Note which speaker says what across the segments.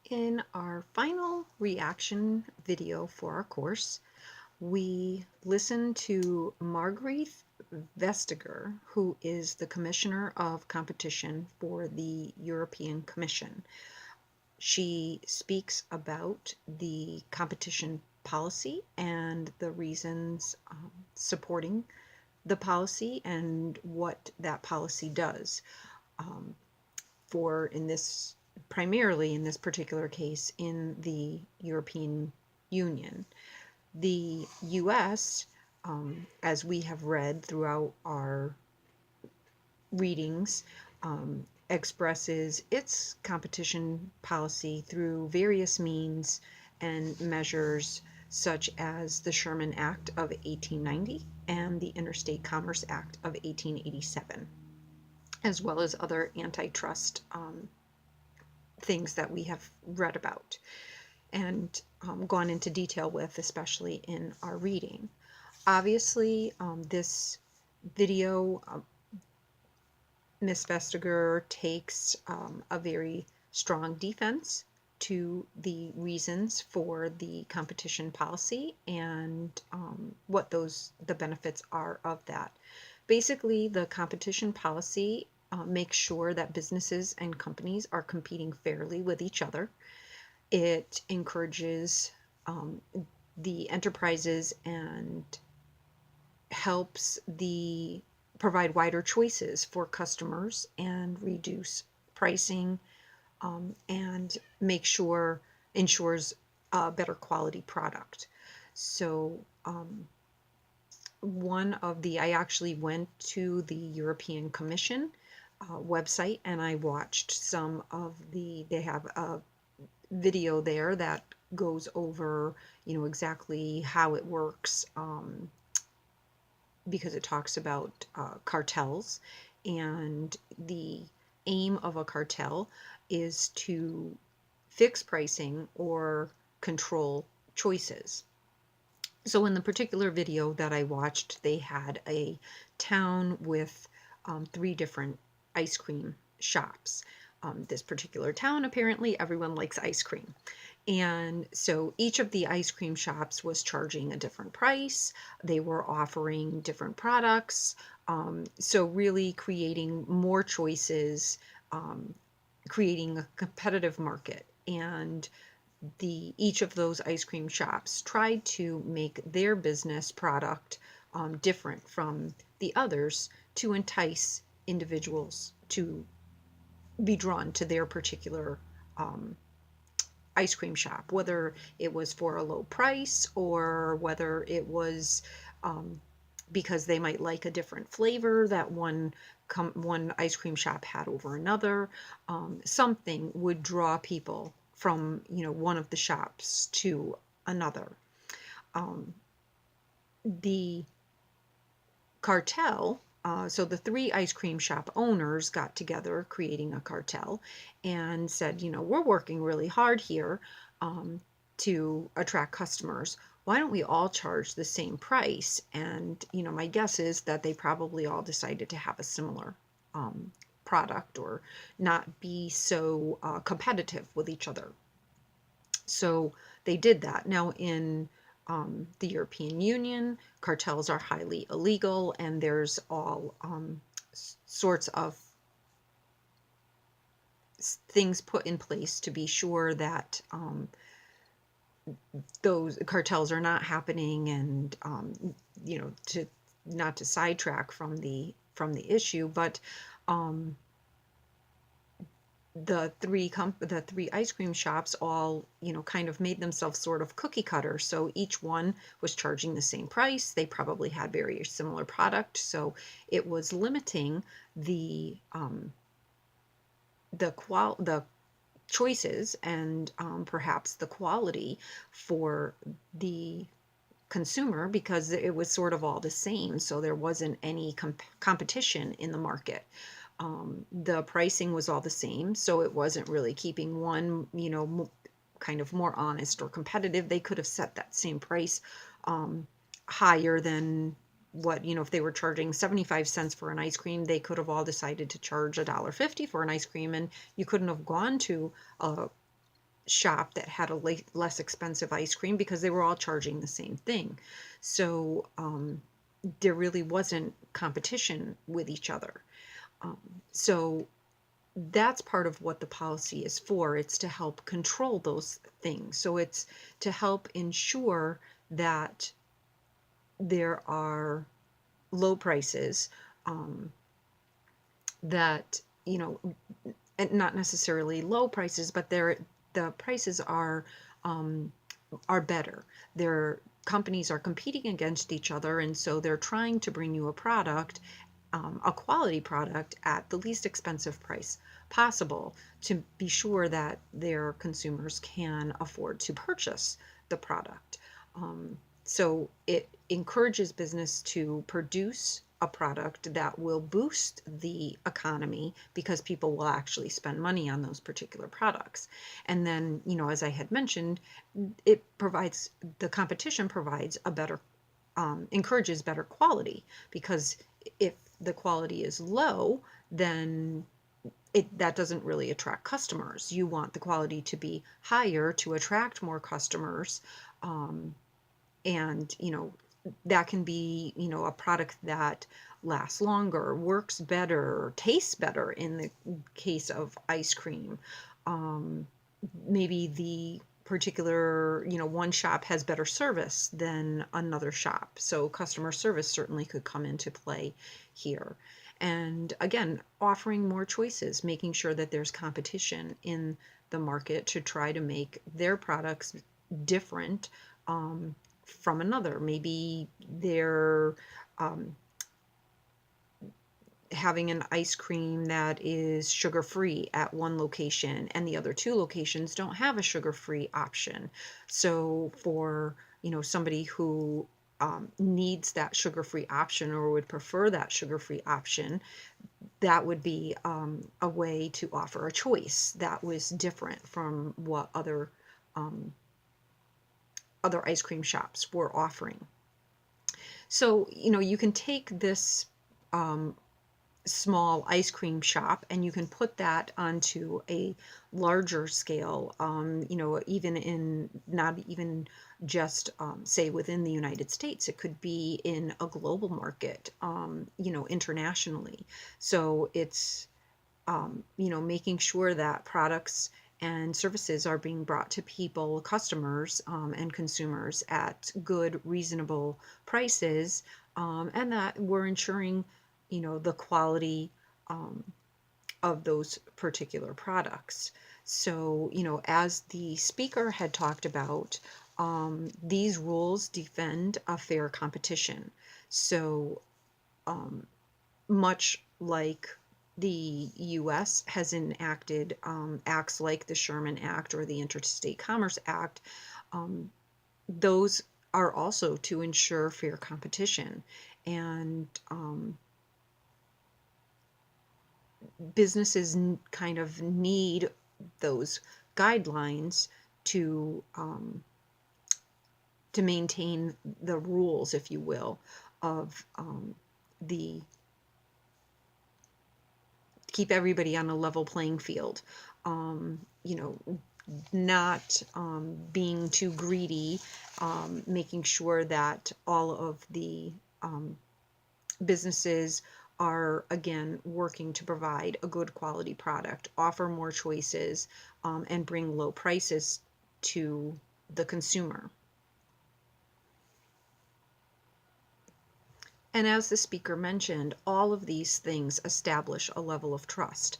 Speaker 1: In our final reaction video for our course, we listened to Margrethe Vestager, who is the Commissioner of Competition for the European Commission. She speaks about the competition policy and the reasons supporting the policy and what that policy does um, for in this primarily in this particular case in the European Union. The US, as we have read throughout our readings, expresses its competition policy through various means and measures, such as the Sherman Act of 1890 and the Interstate Commerce Act of 1887, as well as other antitrust things that we have read about and gone into detail with, especially in our reading. Obviously, this video, Ms. Vestager takes a very strong defense to the reasons for the competition policy and what the benefits are of that. Basically, the competition policy makes sure that businesses and companies are competing fairly with each other. It encourages the enterprises and helps the provide wider choices for customers and reduce pricing, and make sure ensures a better quality product. So I actually went to the European Commission website and I watched some of they have a video there that goes over, exactly how it works, because it talks about cartels, and the aim of a cartel is to fix pricing or control choices. So in the particular video that I watched, they had a town with three different ice cream shops. This particular town, apparently everyone likes ice cream. And so each of the ice cream shops was charging a different price. They were offering different products. So really creating more choices, creating a competitive market. And each of those ice cream shops tried to make their business product different from the others to entice individuals to be drawn to their particular ice cream shop, whether it was for a low price or whether it was because they might like a different flavor that one ice cream shop had over another. Something would draw people from one of the shops to another. The cartel, so the three ice cream shop owners got together, creating a cartel, and said, we're working really hard here to attract customers. Why don't we all charge the same price? And, my guess is that they probably all decided to have a similar product or not be so competitive with each other. So they did that. Now, in the European Union, cartels are highly illegal, and there's all sorts of things put in place to be sure that those cartels are not happening, and to not to sidetrack from the issue, but the three ice cream shops all kind of made themselves sort of cookie cutter, so each one was charging the same price. They probably had very similar product, so it was limiting the choices and perhaps the quality for the consumer, because it was sort of all the same, so there wasn't any competition in the market. The pricing was all the same, so it wasn't really keeping one, kind of more honest or competitive. They could have set that same price higher than what, if they were charging 75 cents for an ice cream, they could have all decided to charge $1.50 for an ice cream, and you couldn't have gone to shop that had a less expensive ice cream because they were all charging the same thing. So there really wasn't competition with each other. Um, so that's part of what the policy is for. It's to help control those things. So it's to help ensure that there are low prices, um, that, and not necessarily low prices, but the prices um, are better. Their companies are competing against each other, and so they're trying to bring you a product, a quality product at the least expensive price possible to be sure that their consumers can afford to purchase the product. Um, so it encourages business to produce a product that will boost the economy because people will actually spend money on those particular products. And then, as I had mentioned, the competition provides a better, encourages better quality, because if the quality is low, then that doesn't really attract customers. You want the quality to be higher to attract more customers. Um, and that can be a product that lasts longer, works better, tastes better in the case of ice cream. um, Maybe the particular one shop has better service than another shop, so customer service certainly could come into play here. And again, offering more choices, making sure that there's competition in the market to try to make their products different, um, from another. Maybe they're um, having an ice cream that is sugar free at one location, and the other two locations don't have a sugar free option. So for somebody who needs that sugar free option or would prefer that sugar free option, that would be a way to offer a choice that was different from what um, other ice cream shops were offering. So, you can take this um, small ice cream shop and you can put that onto a larger scale, even in, not even just, say, within the United States. It could be in a global market, internationally. So it's, making sure that products and services are being brought to people, customers, and consumers at good, reasonable prices, and that we're ensuring, the quality um, of those particular products. So, as the speaker had talked about, these rules defend a fair competition. So, um, much like the US has enacted acts like the Sherman Act or the Interstate Commerce Act, um, those are also to ensure fair competition. And businesses kind of need those guidelines to maintain the rules, if you will, of the keep everybody on a level playing field. Not being too greedy, making sure that all of the businesses are, again, working to provide a good quality product, offer more choices, and bring low prices to the consumer. And as the speaker mentioned, all of these things establish a level of trust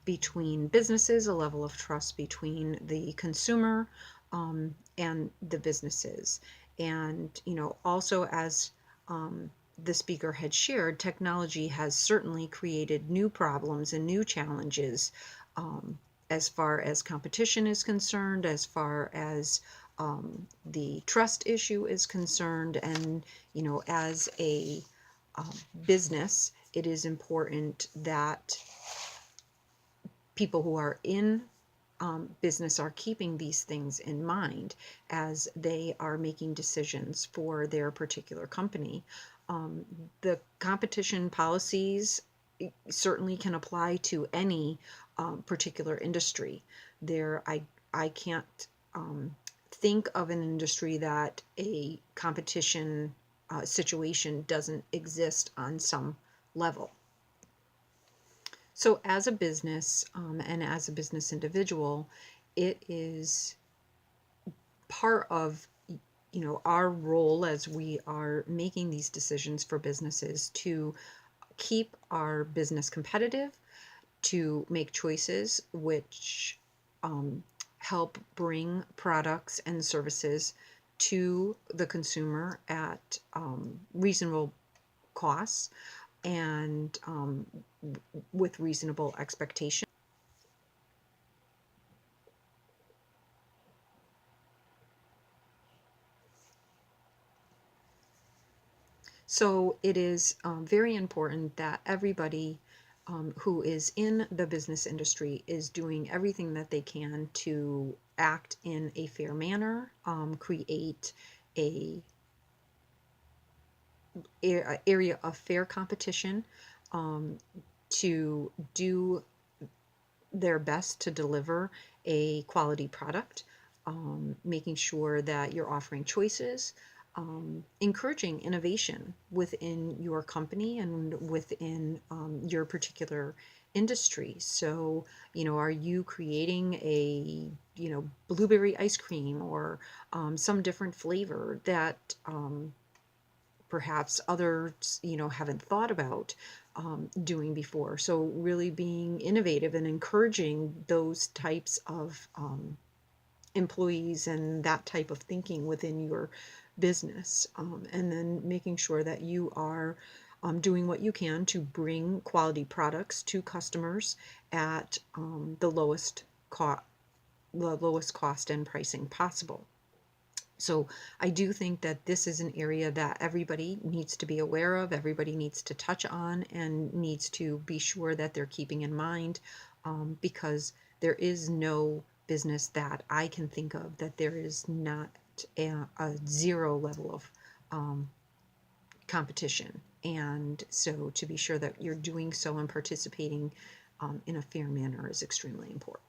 Speaker 1: between businesses, a level of trust between the consumer and the businesses. And, also, as the speaker had shared, technology has certainly created new problems and new challenges, as far as competition is concerned, as far as the trust issue is concerned. And, as a um, business, it is important that people who are in business are keeping these things in mind as they are making decisions for their particular company. The competition policies certainly can apply to any particular industry. I can't think of an industry that a competition situation doesn't exist on some level. So as a business and as a business individual, it is part of our role as we are making these decisions for businesses to keep our business competitive, to make choices which um, help bring products and services to the consumer at reasonable costs and with reasonable expectations. So it is very important that everybody who is in the business industry is doing everything that they can to act in a fair manner, create a area of fair competition, um, to do their best to deliver a quality product, making sure that you're offering choices, encouraging innovation within your company and within your particular industry. So, are you creating a, blueberry ice cream or some different flavor that perhaps others, haven't thought about doing before. So really being innovative and encouraging those types of employees and that type of thinking within your business, and then making sure that you are doing what you can to bring quality products to customers at the lowest cost and pricing possible. So I do think that this is an area that everybody needs to be aware of, everybody needs to touch on, and needs to be sure that they're keeping in mind, because there is no business that I can think of that there is not a zero level of competition. And so to be sure that you're doing so and participating in a fair manner is extremely important.